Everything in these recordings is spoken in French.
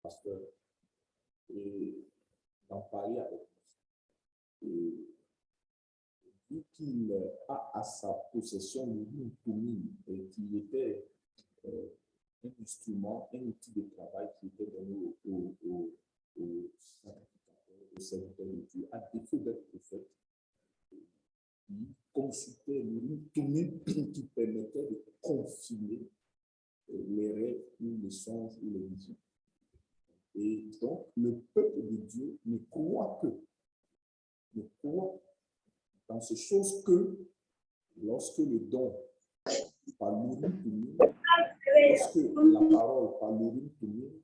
pasteur et d'en parler avec nous. Et vu qu'il a à sa possession une commune qui était un instrument, un outil de travail qui était donné aux sacrificateurs, aux serviteurs de Dieu, à défaut d'être prophète, il consultait une commune qui permettait de confirmer les rêves ou les songes ou les visions. Et donc, le peuple de Dieu ne croit dans ces choses que lorsque le don par l'urine commune, lorsque la parole par l'urine commune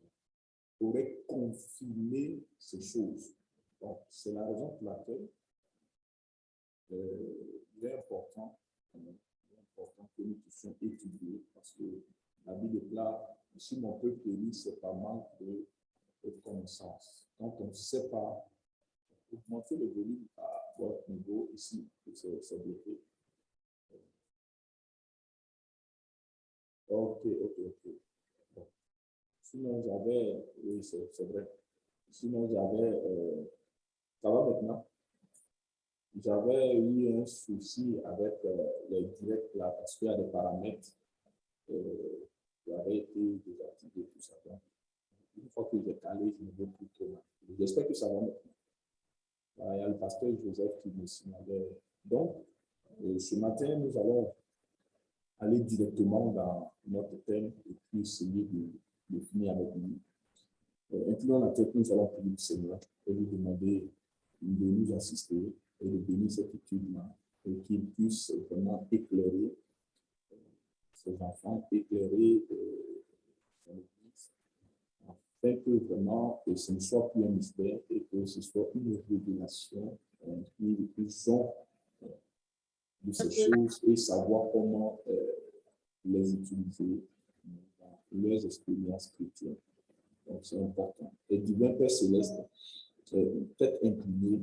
aurait confirmé ces choses. Donc, c'est la raison pour laquelle il est important que nous puissions étudier, parce que la Bible est là, si mon peuple périt, c'est pas manque de connaissance. Donc, on ne sait pas, augmenter le volume à votre niveau ici, c'est bloqué. Ok. Bon. Sinon, j'avais, oui, c'est vrai. Sinon, j'avais, ça va maintenant? J'avais eu un souci avec les directs là, parce qu'il y a des paramètres qui avaient été désactivés, tout ça. Donc, une fois que j'ai calé, je ne veux plus trop mal. J'espère que ça va maintenant. Il y a le pasteur Joseph qui me signalait. Donc, ce matin, nous allons aller directement dans notre thème et puis essayer de finir avec lui. Incluant la tête, nous allons prier le Seigneur et lui demander de nous assister et de bénir cette étude-là et qu'il puisse vraiment éclairer ses enfants, éclairer l'Église, afin que vraiment ce ne soit plus un mystère et que ce soit une révélation qu'ils ont de ces choses et savoir comment les utiliser dans leurs expériences chrétiennes. Donc, c'est important. Et divin Père Céleste, peut-être incliné,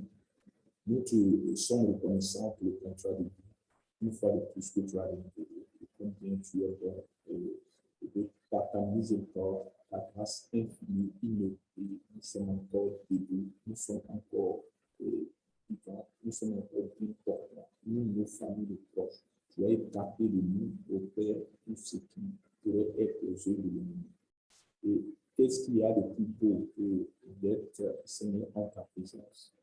nous te sommes reconnaissants pour le contrat de vie. Une fois de plus que tu as révélé, et combien tu es bon, et par ta miséricorde, ta grâce infinie, imméritée, nous sommes encore debout, nous sommes encore vivants, nous sommes encore bien portants, nous, nos familles, nos proches. Tu as écarté de nous, au Père, tout ce qui pourrait être aux yeux de l'ennemi. Et qu'est-ce qu'il y a de plus beau que d'être, Seigneur, en ta présence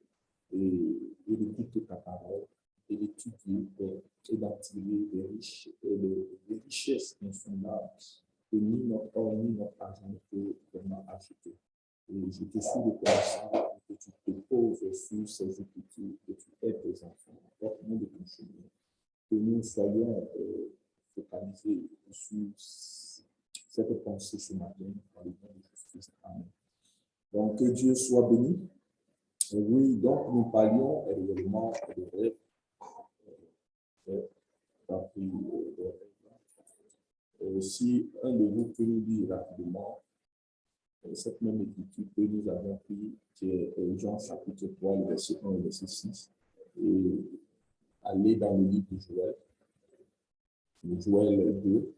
et d'écouter ta parole et d'étudier et d'attirer des richesses insondables que ni notre or ni notre argent ne peut vraiment acheter. Et je te suis reconnaissant que tu te poses sur ces écritures, que tu aides tes enfants, porte-nous de ton chemin, que nous soyons focalisés sur cette pensée ce matin dans le nom de Jésus-Christ. Amen. Donc, que Dieu soit béni. Et oui, donc nous parlions réellement de rêve. Si un de vous peut nous dire rapidement cette même écriture que nous avons pris, qui est Jean chapitre 3, le verset 1 et verset 6, et aller dans le livre de Joël, Joël 2,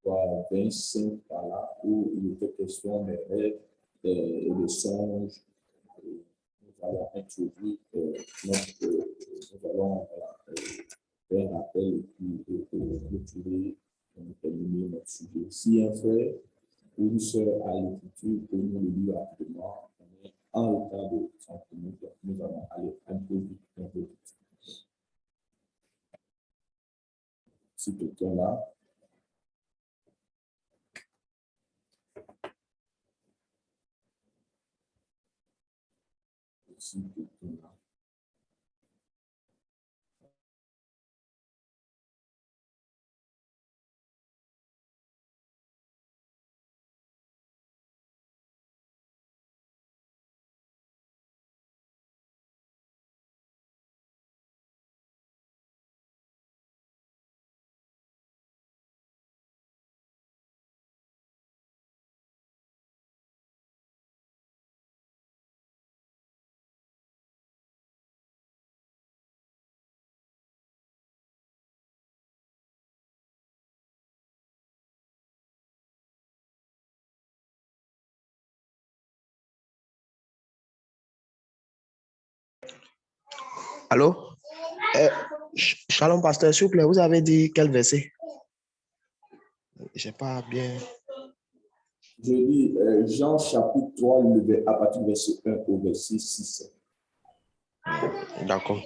soit 25 par là, où il était question des rêves et des songes. Nous allons introduire nous allons faire un appel et clôturer terminer notre sujet. Si un frère ou une sœur à l'écriture peut nous le lire rapidement, on est en état de s'entraîner, nous allons aller un peu vite. Si quelqu'un là, si quelqu'un là. Allô? Shalom, pasteur, s'il vous plaît, vous avez dit quel verset? Je n'ai pas bien. Je dis Jean chapitre 3, à partir du verset 1 au verset 6. D'accord.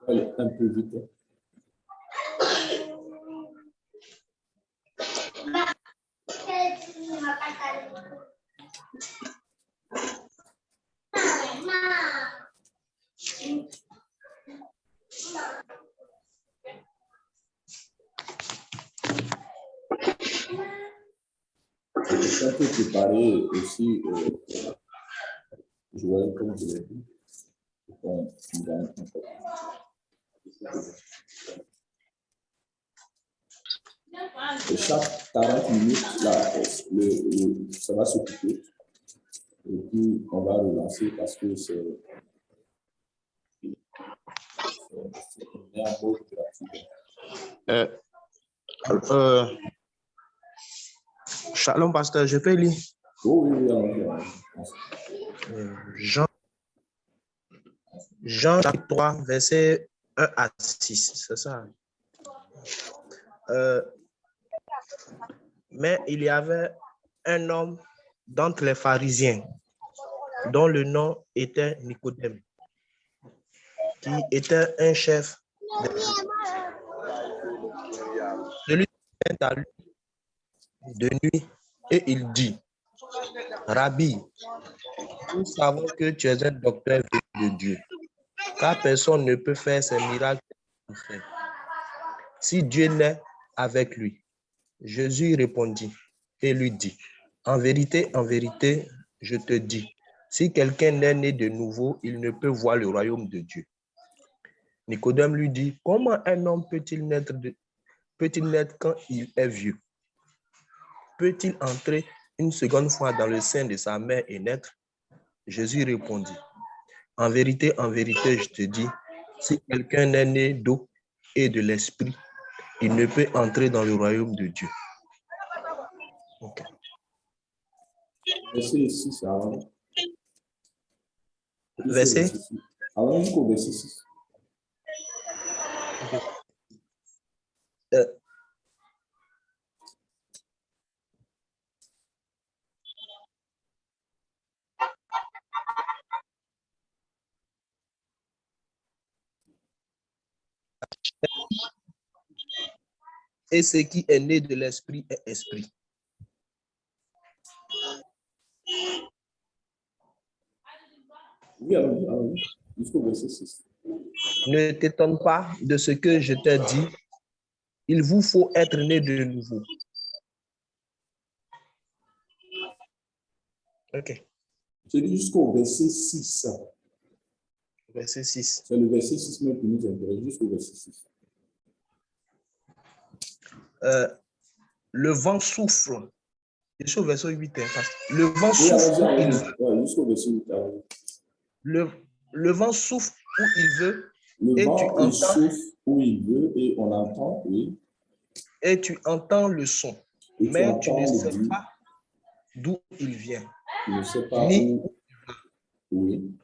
Allez, un peu vite. Quelqu'un peut préparer aussi, je vois comme je l'ai dit, et chaque 40 minutes, là, ça va s'occuper. Et puis, on va relancer parce que c'est un mot gratuit. Shalom, pasteur, je peux lire. Oui. Jean chapitre 3, verset 1 à 6, c'est ça. Mais il y avait un homme d'entre les pharisiens dont le nom était Nicodème, qui était un chef. Celui qui vint à lui de nuit et il dit: Rabbi, nous savons que tu es un docteur de Dieu, car personne ne peut faire ces miracles que tu fais si Dieu n'est avec lui. Jésus répondit et lui dit: en vérité, je te dis, si quelqu'un n'est né de nouveau, il ne peut voir le royaume de Dieu. Nicodème lui dit: comment un homme peut-il naître quand il est vieux? Peut-il entrer une seconde fois dans le sein de sa mère et naître? Jésus répondit: en vérité, je te dis, si quelqu'un est né d'eau et de l'esprit, il ne peut entrer dans le royaume de Dieu. Okay. Verset 6 avant. Verset? Allons jusqu'au verset 6. Et ce qui est né de l'esprit est esprit. Oui, allons jusqu'au verset 6. Ne t'étonne pas de ce que je t'ai dit. Il vous faut être né de nouveau. Ok. Je dis jusqu'au verset 6. Verset 6. C'est le verset 6 même qui nous intéresse, jusqu'au verset 6. Le vent souffle. Je suis au verset 8. Le vent Oui, souffle où il veut. Ouais, jusqu'au verset 8. Le vent souffle où il veut. Le et vent, tu il entends, souffle où il veut et on entend, oui. Et tu entends le son, Et mais tu ne le sais bruit. pas d'où il vient. Tu ne sais pas Ni où. Oui.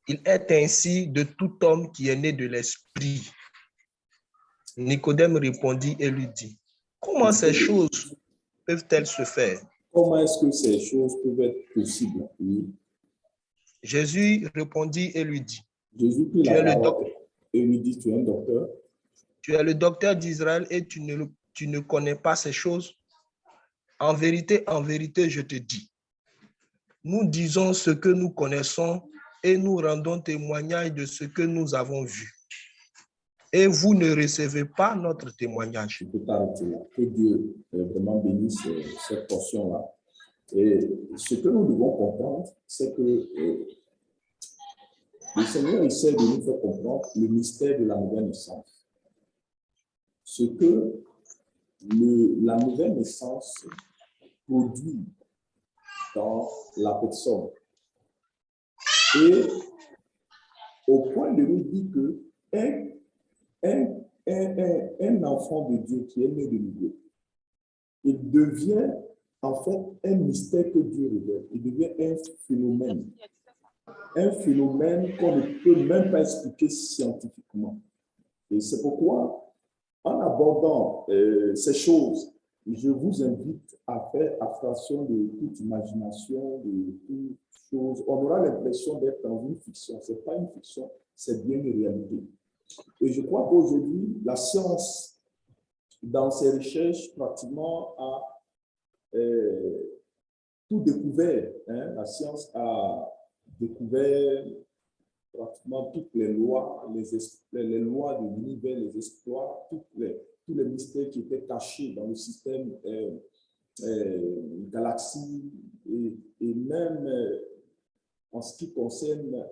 il est ainsi de tout homme qui est né de l'esprit. Nicodème répondit et lui dit: comment ces choses peuvent-elles se faire? Comment est-ce que ces choses peuvent être possibles? Oui. Jésus répondit et lui dit: Jésus prit la parole et lui dit: tu es un docteur. Tu es le docteur d'Israël et tu ne connais pas ces choses. En vérité, je te dis, nous disons ce que nous connaissons et nous rendons témoignage de ce que nous avons vu. Et vous ne recevez pas notre témoignage. Je peux t'arrêter là. Que Dieu vraiment bénisse cette portion-là. Et ce que nous devons comprendre, c'est que le Seigneur essaie de nous faire comprendre le mystère de la nouvelle naissance. Ce que la nouvelle naissance produit dans la personne. Et au point de nous dire que un enfant de Dieu qui est né de nouveau, il devient en fait un mystère que Dieu révèle. Il devient un phénomène. Un phénomène qu'on ne peut même pas expliquer scientifiquement. Et c'est pourquoi, en abordant ces choses, je vous invite à faire abstraction de toute imagination, de toute chose. On aura l'impression d'être dans une fiction. Ce n'est pas une fiction, c'est bien une réalité. Et je crois qu'aujourd'hui, la science, dans ses recherches, pratiquement a tout découvert. Hein. La science a découvert pratiquement toutes les lois, les lois de l'univers, les exploits, tous les mystères qui étaient cachés dans le système galaxie et même en ce qui concerne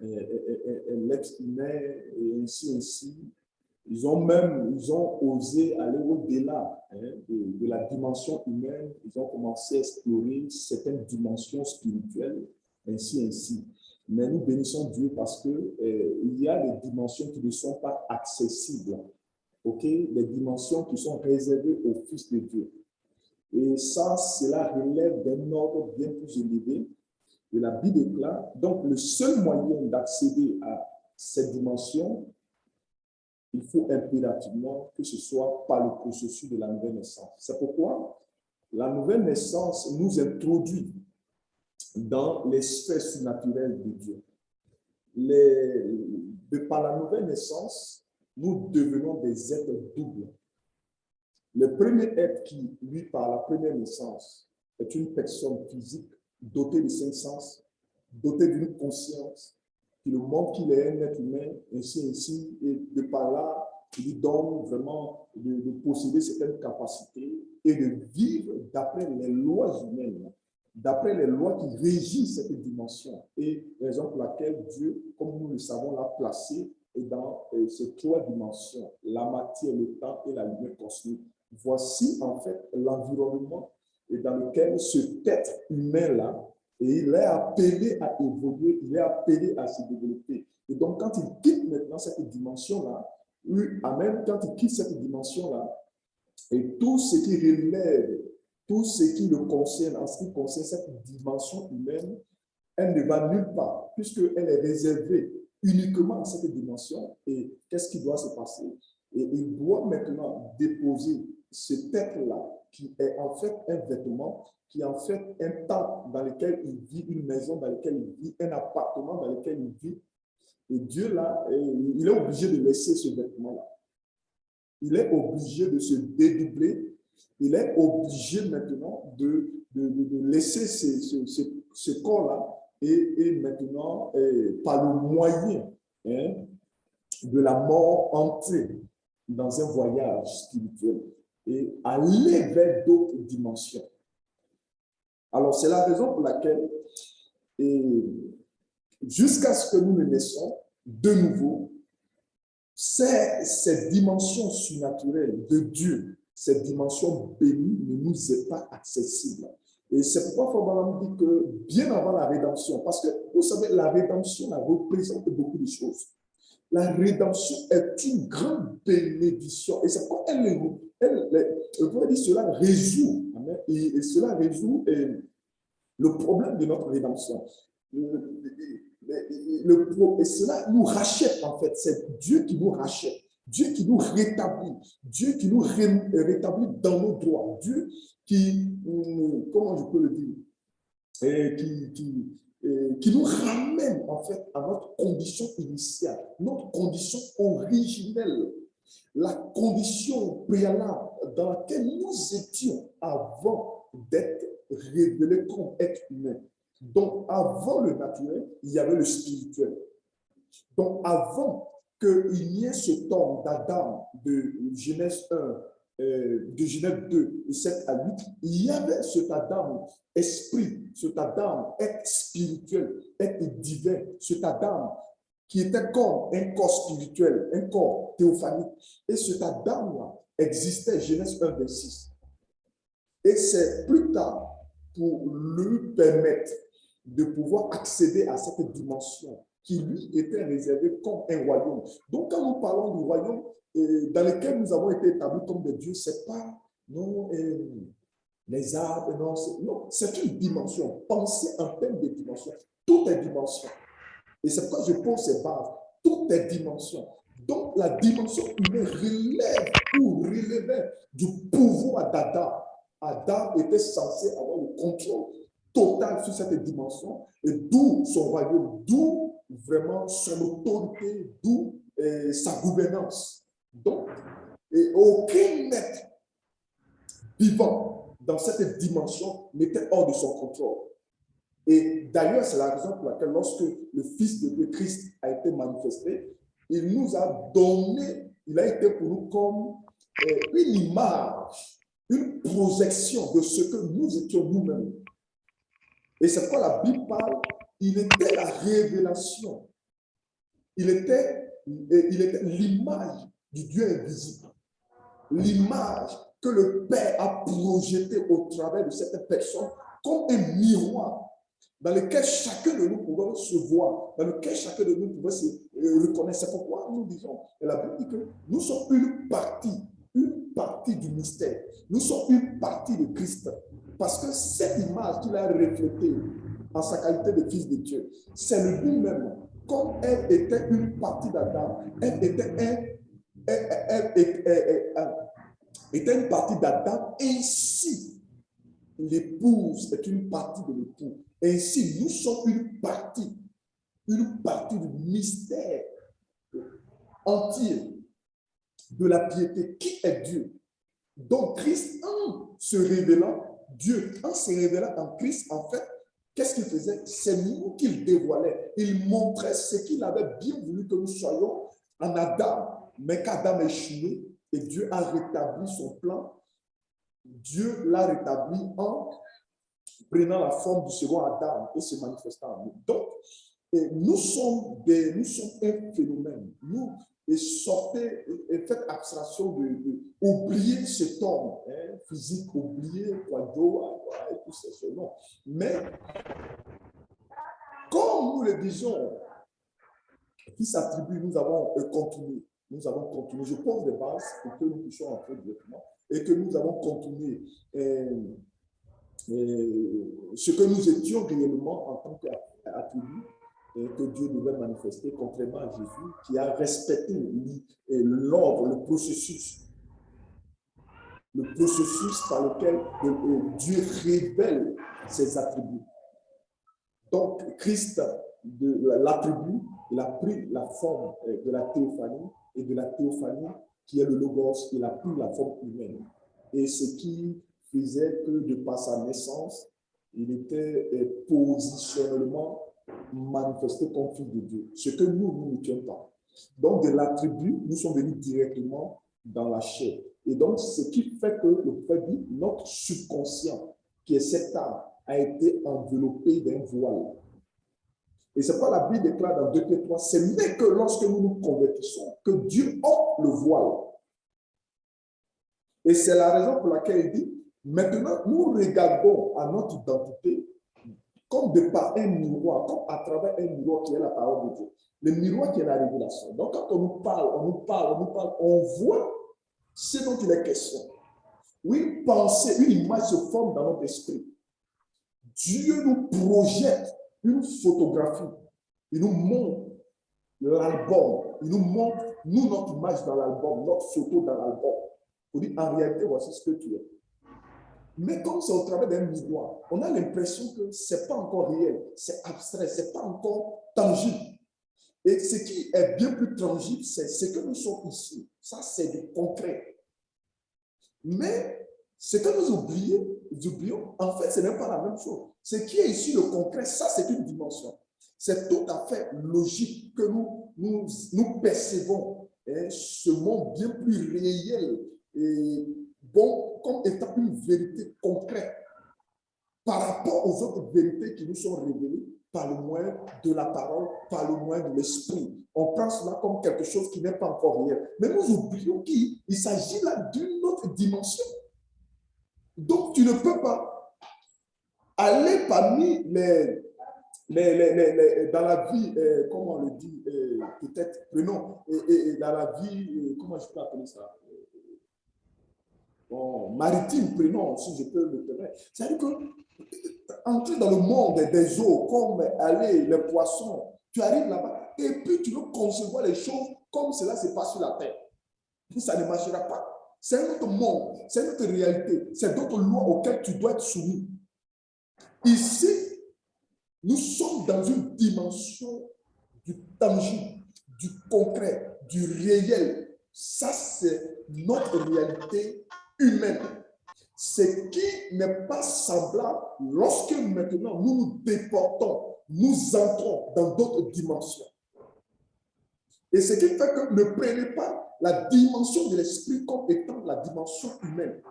l'être humain et ainsi. Ils ont osé aller au-delà de la dimension humaine. Ils ont commencé à explorer certaines dimensions spirituelles, ainsi. Mais nous bénissons Dieu parce que il y a des dimensions qui ne sont pas accessibles. Okay? Les dimensions qui sont réservées aux fils de Dieu. Et ça, cela relève d'un ordre bien plus élevé. Et la Bible déclare, donc le seul moyen d'accéder à cette dimension, il faut impérativement que ce soit par le processus de la nouvelle naissance. C'est pourquoi la nouvelle naissance nous introduit dans les sphères surnaturelles de Dieu. Par la nouvelle naissance, nous devenons des êtres doubles. Le premier être qui, lui, par la première naissance, est une personne physique dotée de 5 sens, dotée d'une conscience, qui le montre qu'il est un être humain, ainsi, et de par là, il lui donne vraiment de posséder certaines capacités et de vivre d'après les lois humaines, d'après les lois qui régissent cette dimension. Et raison pour laquelle Dieu, comme nous le savons, l'a placé dans ces 3 dimensions, la matière, le temps et la lumière cosmique. Voici en fait l'environnement dans lequel cet être humain-là, et il est appelé à évoluer, il est appelé à se développer. Et donc, quand il quitte maintenant cette dimension-là, amen, quand il quitte cette dimension-là, et tout ce qui relève, tout ce qui le concerne, en ce qui concerne cette dimension humaine, elle ne va nulle part, puisqu'elle est réservée uniquement à cette dimension. Et qu'est-ce qui doit se passer? Et il doit maintenant déposer cet être-là, qui est en fait un vêtement, qui est en fait un temps dans lequel il vit, une maison dans laquelle il vit, un appartement dans lequel il vit. Et Dieu, là, il est obligé de laisser ce vêtement-là. Il est obligé de se dédoubler. Il est obligé maintenant de laisser ce corps-là et maintenant, par le moyen de la mort, entrer dans un voyage spirituel et aller vers d'autres dimensions. Alors, c'est la raison pour laquelle, jusqu'à ce que nous ne naissons de nouveau, cette dimension surnaturelle de Dieu, cette dimension bénie ne nous est pas accessible. Et c'est pourquoi Frère dit que bien avant la rédemption, parce que vous savez, la rédemption représente beaucoup de choses. La rédemption est une grande bénédiction. Et c'est pourquoi elle pourrait dire cela résout. Amen, et cela résout le problème de notre rédemption. Et cela nous rachète en fait. C'est Dieu qui nous rachète. Dieu qui nous rétablit. Dieu qui nous rétablit dans nos droits. Dieu qui, comment je peux le dire, qui nous ramène en fait à notre condition initiale, notre condition originelle, la condition préalable dans laquelle nous étions avant d'être révélés comme être humain. Donc, avant le naturel, il y avait le spirituel. Donc, avant qu'il y ait ce temps d'Adam de Genèse 1, de Genèse 2, 7 à 8, il y avait cet Adam esprit, cet Adam être spirituel, être divin, cet Adam qui était comme un corps spirituel, un corps théophanique. Et cet Adam-là existait, Genèse 1, 26. Et c'est plus tard, pour lui permettre de pouvoir accéder à cette dimension qui lui était réservée comme un royaume. Donc, quand nous parlons du royaume dans lequel nous avons été établis comme des dieux, ce n'est pas non, les arbres, non, c'est une dimension. Pensez en termes de dimension. Tout est dimension. Et c'est pourquoi je pose ces bases. Tout est dimension. Donc, la dimension humaine relève ou relevait du pouvoir d'Adam. Adam était censé avoir le contrôle total sur cette dimension, et d'où son royaume, d'où vraiment son autorité, d'où sa gouvernance. Donc, aucun être vivant dans cette dimension n'était hors de son contrôle. Et d'ailleurs, c'est la raison pour laquelle, lorsque le Fils de Dieu, Christ, a été manifesté, il nous a donné, il a été pour nous comme une image, une projection de ce que nous étions nous-mêmes. Et c'est pourquoi la Bible parle, il était la révélation, il était l'image du Dieu invisible, l'image que le Père a projetée au travers de cette personne comme un miroir dans lequel chacun de nous pouvait se voir, dans lequel chacun de nous pouvait se reconnaître. C'est pourquoi nous disons, et la Bible dit que nous sommes une partie du mystère. Nous sommes une partie de Christ. Parce que cette image qu'il a reflétée en sa qualité de fils de Dieu, c'est lui-même. Comme elle était une partie d'Adam, elle était une partie d'Adam, ainsi l'épouse est une partie de l'époux. Ainsi, nous sommes une partie du mystère entier de la piété. Qui est Dieu? Donc, Christ, en se révélant, Dieu, en se révélant en Christ, en fait, qu'est-ce qu'il faisait? C'est nous qu'il dévoilait. Il montrait ce qu'il avait bien voulu que nous soyons en Adam, mais qu'Adam est échoué et Dieu a rétabli son plan. Dieu l'a rétabli en prenant la forme du second Adam et se manifestant en nous. Donc, nous sommes un phénomène. Nous, faites abstraction oublier cet homme physique, oublier Quadro et tous ces choses. Non. Mais, comme nous le disons, qui s'attribue, nous avons continué. Nous avons continué. Je pose des bases pour que nous puissions entrer directement et que nous avons continué ce que nous étions réellement en tant qu'attribut et que Dieu devait manifester, contrairement à Jésus, qui a respecté l'ordre, le processus par lequel Dieu révèle ses attributs. Donc, Christ, l'attribut, il a pris la forme de la théophanie, et de la théophanie, qui est le logos, il a pris la forme humaine. Et ce qui faisait que, de par sa naissance, il était positionnellement manifesté comme fils de Dieu. Ce que nous n'étions pas. Donc, de l'attribut, nous sommes venus directement dans la chair. Et donc, ce qui fait que le prophète dit, notre subconscient, qui est cette âme, a été enveloppé d'un voile. Et c'est pourquoi la Bible déclare dans 2 Pierre 3, c'est mais que lorsque nous nous convertissons, que Dieu ôte le voile. Et c'est la raison pour laquelle il dit, maintenant, nous regardons à notre identité comme de par un miroir, comme à travers un miroir qui est la parole de Dieu. Le miroir qui est la révélation. Donc, quand on nous parle, on voit ce dont il est question. Oui, pensée, une image se forme dans notre esprit. Dieu nous projette une photographie. Il nous montre l'album. Il nous montre, nous, notre image dans l'album, notre photo dans l'album. On dit, en réalité, voici ce que tu es. Mais comme c'est au travers d'un miroir, on a l'impression que ce n'est pas encore réel, c'est abstrait, ce n'est pas encore tangible. Et ce qui est bien plus tangible, c'est ce que nous sommes ici. Ça, c'est du concret. Mais ce que nous oublions, en fait, ce n'est pas la même chose. Ce qui est ici, le concret, ça, c'est une dimension. C'est tout à fait logique que nous percevons ce monde bien plus réel et bon, comme étant une vérité concrète par rapport aux autres vérités qui nous sont révélées par le moyen de la parole, par le moyen de l'esprit. On prend cela comme quelque chose qui n'est pas encore réel. Mais nous oublions qu'il s'agit là d'une autre dimension. Donc, tu ne peux pas aller parmi dans la vie, comment on le dit, peut-être, prenons, dans la vie, comment je peux appeler ça? Bon, maritime, prenons, si je peux me permettre. C'est-à-dire que entrer dans le monde des eaux, comme aller, les poissons, tu arrives là-bas et puis tu veux concevoir les choses comme cela se passe sur la terre. Ça ne marchera pas. C'est un autre monde, c'est une autre réalité, c'est d'autres lois auxquelles tu dois être soumis. Ici, nous sommes dans une dimension du tangible, du concret, du réel. Ça, c'est notre réalité humaine. Ce qui n'est pas semblable lorsque maintenant nous nous déportons, nous entrons dans d'autres dimensions. Et ce qui fait que ne prenez pas la dimension de l'esprit comme étant la dimension humaine.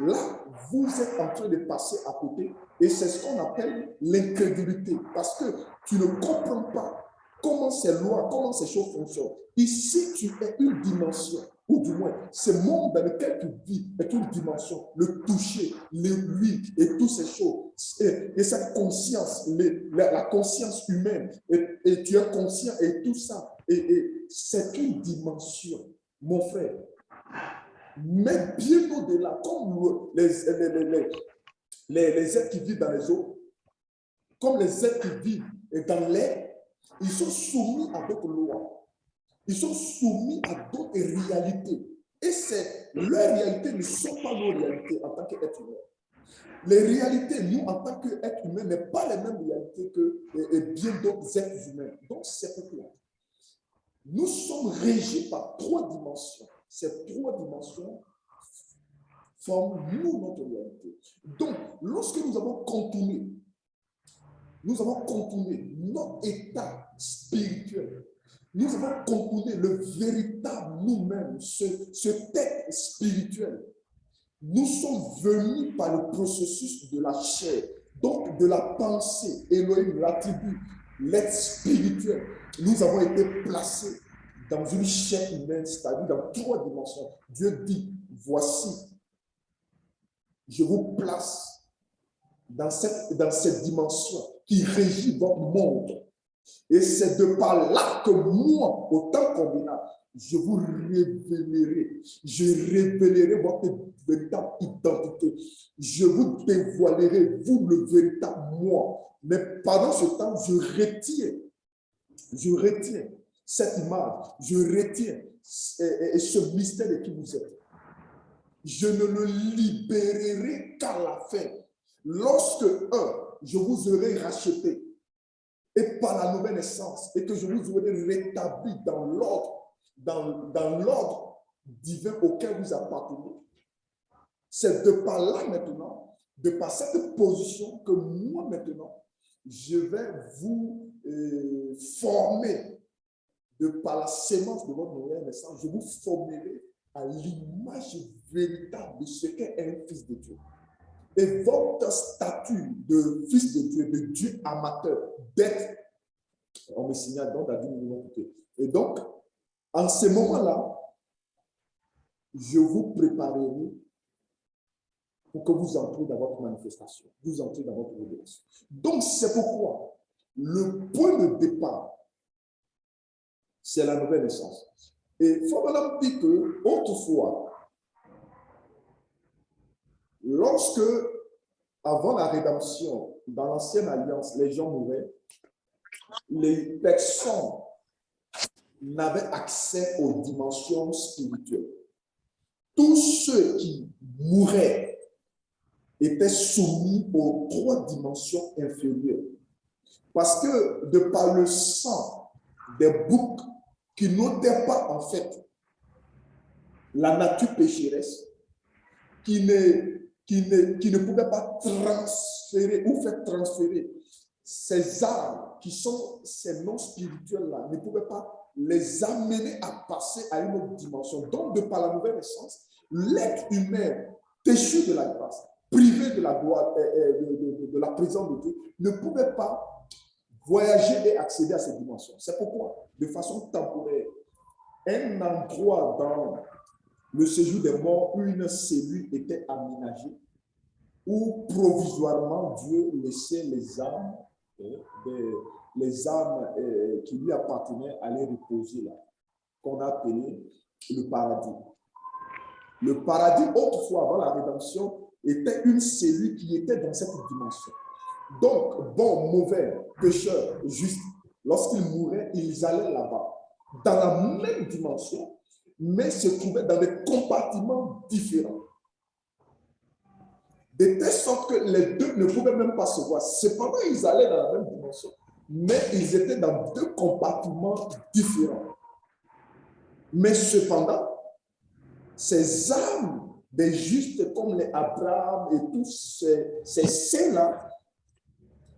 Là, vous êtes en train de passer à côté et c'est ce qu'on appelle l'incrédulité parce que tu ne comprends pas comment ces lois, comment ces choses fonctionnent. Ici, tu es une dimension, ou du moins, ce monde dans lequel tu vis est une dimension. Le toucher, l'huile et toutes ces choses. Et cette conscience, la conscience humaine, et tu es conscient et tout ça. Et c'est une dimension, mon frère. Mais bien au-delà, comme les êtres qui vivent dans les eaux, comme les êtres qui vivent dans l'air, ils sont soumis à d'autres lois. Ils sont soumis à d'autres réalités. Et leurs réalités ne sont pas nos réalités en tant qu'êtres humains. Les réalités, nous, en tant qu'êtres humains, ne sont pas les mêmes réalités que bien d'autres êtres humains. Donc, c'est pourquoi nous sommes régis par trois dimensions. Ces trois dimensions forment notre réalité. Donc, lorsque nous avons contourné notre état spirituel, nous avons contourné le véritable nous-mêmes, ce tête spirituel. Nous sommes venus par le processus de la chair, donc de la pensée, Elohim, l'attribut, l'être spirituel. Nous avons été placés dans une chair humaine, c'est-à-dire dans trois dimensions. Dieu dit, voici, je vous place dans cette dimension qui régit votre monde. Et c'est de par là que moi, au temps convenable, je vous révélerai. Je révélerai votre véritable identité. Je vous dévoilerai, vous, le véritable moi. Mais pendant ce temps, je retiens cette image, je retiens ce mystère de qui vous êtes. Je ne le libérerai qu'à la fin. Lorsque, je vous aurai racheté, et par la nouvelle naissance, et que je vous aurai rétabli dans l'ordre divin auquel vous appartenez. C'est de par là maintenant, de par cette position que moi maintenant, je vais vous former de par la sémence de votre nouvelle naissance, je vous formerai à l'image véritable de ce qu'est un fils de Dieu. Et votre statut de fils de Dieu amateur, d'être, on me signale donc David nous écouté. Et donc, en ce moment-là, je vous préparerai pour que vous entriez dans votre manifestation, vous entrez dans votre révélation. Donc, c'est pourquoi le point de départ, c'est la nouvelle naissance. Et il faut maintenant dire que, autrefois, lorsque, avant la rédemption, dans l'ancienne alliance, les gens mouraient, les personnes n'avaient accès aux dimensions spirituelles. Tous ceux qui mouraient étaient soumis aux trois dimensions inférieures. Parce que de par le sang des boucs qui n'ôtaient pas en fait la nature pécheresse, qui ne pouvaient pas transférer ou faire transférer ces âmes qui sont ces noms spirituels-là, ne pouvaient pas les amener à passer à une autre dimension. Donc, de par la nouvelle naissance, l'être humain déchu de la grâce, privé de la gloire, de la présence de Dieu, ne pouvait pas voyager et accéder à cette dimension. C'est pourquoi, de façon temporaire, un endroit dans le séjour des morts où une cellule était aménagée où provisoirement Dieu laissait les âmes qui lui appartenaient aller reposer là, qu'on a appelé le paradis. Le paradis, autrefois, avant la rédemption, était une cellule qui était dans cette dimension. Donc, bon, mauvais, pécheurs, juste, lorsqu'ils mouraient, ils allaient là-bas, dans la même dimension, mais se trouvaient dans des compartiments différents. De telle sorte que les deux ne pouvaient même pas se voir. Cependant, ils allaient dans la même dimension, mais ils étaient dans deux compartiments différents. Mais cependant, ces âmes des justes comme les Abraham et tous ces saints-là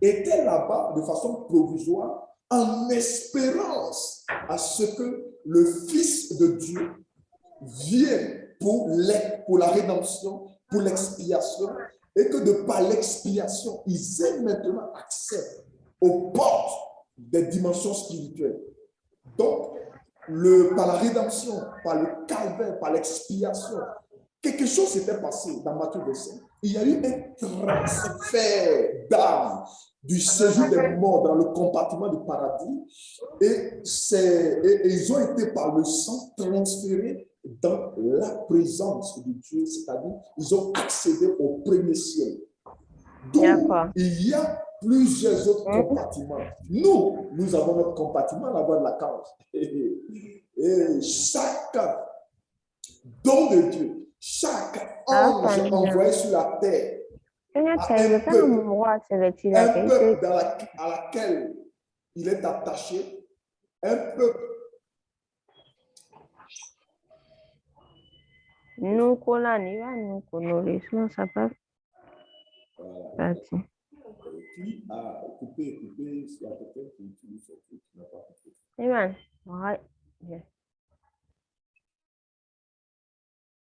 étaient là-bas de façon provisoire en espérance à ce que le Fils de Dieu vienne pour la rédemption, pour l'expiation, et que de par l'expiation, ils aient maintenant accès aux portes des dimensions spirituelles. Donc, par la rédemption, par le calvaire, par l'expiation, quelque chose s'était passé dans Matthieu 25. Il y a eu un transfert d'âme du séjour des morts dans le compartiment du paradis et ils ont été par le sang transférés dans la présence de Dieu, c'est-à-dire ils ont accédé au premier ciel. Donc, il y a plusieurs autres compartiments. Nous avons notre compartiment là-bas de la cage. Et chaque don de Dieu, chaque ange envoyé sur la terre, a un peuple à laquelle il est attaché, un peuple. Nous ça passe. Qui a coupé, s'il y a quelqu'un qui utilise ce truc, qui n'a pas coupé. Amen. Ouais. Yeah.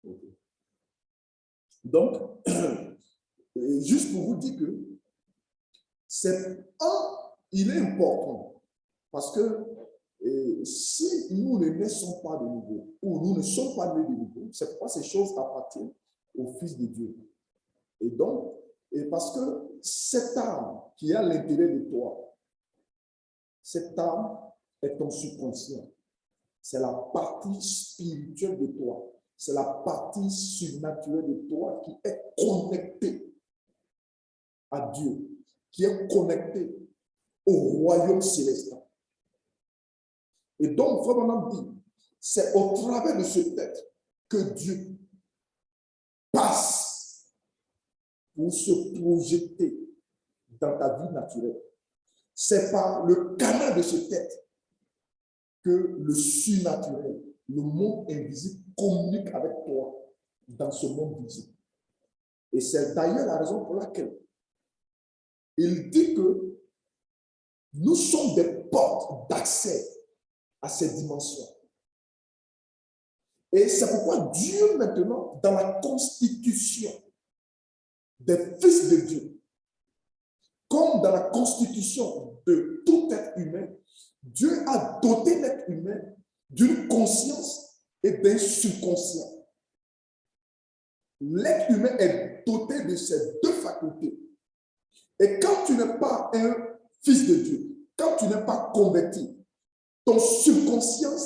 Okay. Donc, juste pour vous dire que il est important parce que si nous ne naissons pas de nouveau ou nous ne sommes pas nés de nouveau, c'est pourquoi ces choses appartiennent au Fils de Dieu. Et donc, parce que cette âme qui est à l'intérieur de toi, cette âme est ton subconscient. C'est la partie spirituelle de toi. C'est la partie surnaturelle de toi qui est connectée à Dieu, qui est connectée au royaume céleste. Et donc, Frère Branham dit, c'est au travers de ce texte que Dieu passe pour se projeter dans ta vie naturelle. C'est par le canal de ce texte que le surnaturel, le monde invisible, communique avec toi dans ce monde visible. Et c'est d'ailleurs la raison pour laquelle il dit que nous sommes des portes d'accès à ces dimensions. Et c'est pourquoi Dieu, maintenant, dans la constitution des fils de Dieu, comme dans la constitution de tout être humain, Dieu a doté l'être humain d'une conscience et d'un subconscient. L'être humain est doté de ces deux facultés. Et quand tu n'es pas un fils de Dieu, quand tu n'es pas converti, ton subconscient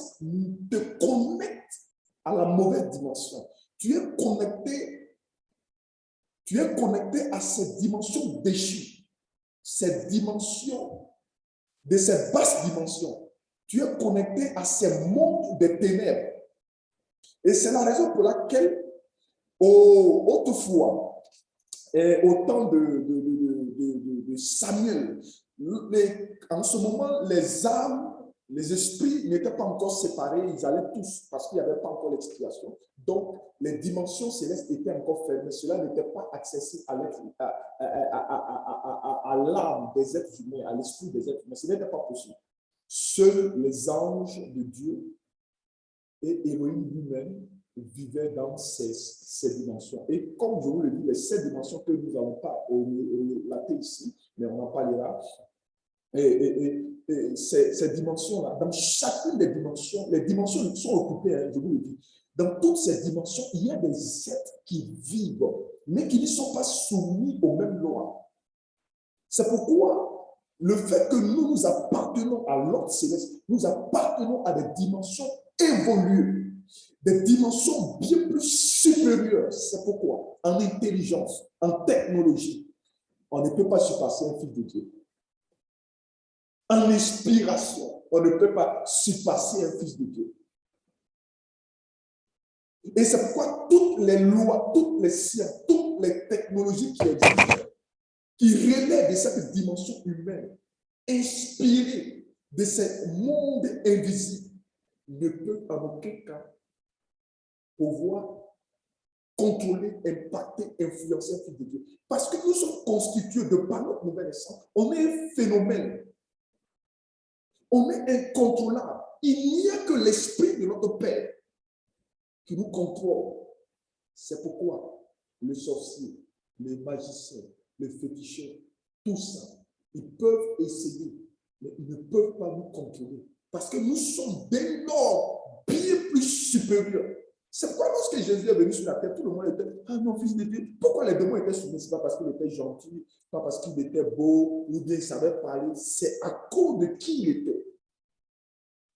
te connecte à la mauvaise dimension. Tu es connecté à cette dimension déchue, cette dimension, de ces basses dimensions. Tu es connecté à ces mondes des ténèbres. Et c'est la raison pour laquelle, autrefois, au temps de Samuel, en ce moment, les âmes, les esprits n'étaient pas encore séparés, ils allaient tous, parce qu'il n'y avait pas encore l'expiation. Donc, les dimensions célestes étaient encore fermées. Cela n'était pas accessible à l'âme des êtres humains, à l'esprit des êtres humains. Ce n'était pas possible. Seuls les anges de Dieu et Elohim lui-même vivaient dans ces dimensions. Et comme je vous le dis, les 7 dimensions que nous n'allons pas relater ici, mais on en parlera. Et ces dimensions-là, dans chacune des dimensions, les dimensions sont occupées, hein, je vous le dis. dans toutes ces dimensions, il y a des êtres qui vivent, mais qui ne sont pas soumis aux mêmes lois. C'est pourquoi le fait que nous appartenons à l'ordre céleste, nous appartenons à des dimensions évoluées, des dimensions bien plus supérieures. C'est pourquoi, en intelligence, en technologie, on ne peut pas surpasser un fils de Dieu. En inspiration, on ne peut pas surpasser un fils de Dieu. Et c'est pourquoi toutes les lois, toutes les sciences, toutes les technologies qui existent, qui relèvent de cette dimension humaine, inspirée de ce monde invisible, ne peuvent en aucun cas pouvoir contrôler, impacter, influencer un fils de Dieu. Parce que nous sommes constitués de par notre nouvelle essence. On est un phénomène. On est incontrôlable. Il n'y a que l'esprit de notre Père qui nous contrôle. C'est pourquoi les sorciers, les magiciens, les féticheurs, tout ça, ils peuvent essayer, mais ils ne peuvent pas nous contrôler. Parce que nous sommes d'un ordre bien plus supérieur. C'est pourquoi lorsque Jésus est venu sur la terre, tout le monde était « Ah non, fils de Dieu ». Pourquoi les démons étaient soumis? Ce n'est pas parce qu'il était gentil, pas parce qu'il était beau, ou bien il savait parler. C'est à cause de qui il était.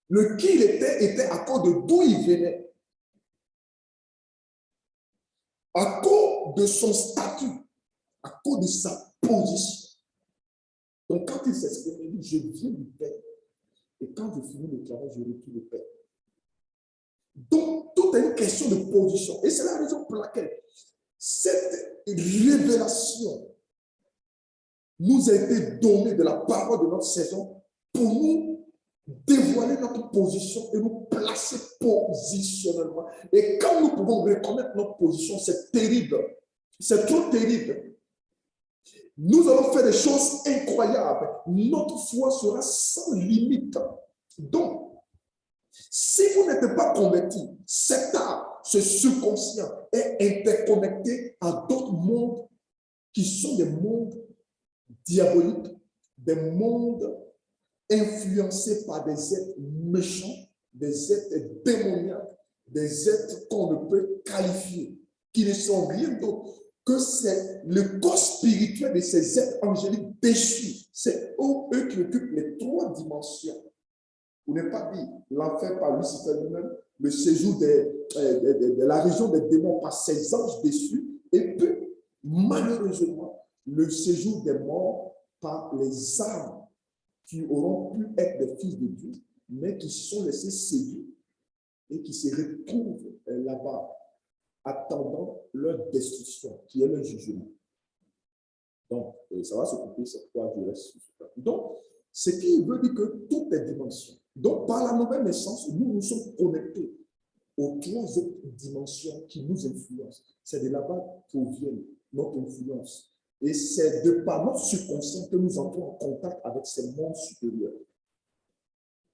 Le qui il était à cause de d'où il venait. À cause de son statut, à cause de sa position. Donc, quand il s'exprime, il dit, je viens du Père. Et quand je finis le travail, je retourne au Père. Donc, tout est une question de position. Et c'est la raison pour laquelle cette révélation nous a été donnée de la parole de notre saison pour nous dévoiler notre position et nous placer positionnellement. Et quand nous pouvons reconnaître notre position, c'est terrible. C'est trop terrible. Nous allons faire des choses incroyables. Notre foi sera sans limite. Donc, si vous n'êtes pas converti, cet art, ce subconscient est interconnecté à d'autres mondes qui sont des mondes diaboliques, des mondes influencés par des êtres méchants, des êtres démoniaques, des êtres qu'on ne peut qualifier, qui ne sont rien d'autre que c'est le corps spirituel de ces êtres angéliques déchus. C'est eux qui occupent les trois dimensions. Vous n'avez pas dit l'enfer par Lucifer lui-même, le séjour de la région des démons par ses anges déçus, et puis, malheureusement, le séjour des morts par les âmes qui auront pu être des fils de Dieu, mais qui se sont laissés séduire et qui se retrouvent là-bas, attendant leur destruction, qui est leur jugement. Donc, ça va se couper cette fois du reste. Donc, ce qui veut dire que toutes les dimensions. Donc, par la nouvelle naissance, nous sommes connectés aux trois autres dimensions qui nous influencent. C'est de là-bas provient notre influence. Et c'est de par notre subconscient que nous entrons en contact avec ces mondes supérieurs.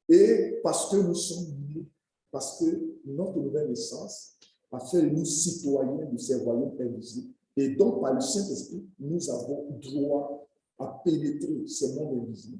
Et parce que nous sommes nés, parce que notre nouvelle naissance a fait de nous citoyens de ces royaumes invisibles. Et donc, par le Saint-Esprit, nous avons droit à pénétrer ces mondes invisibles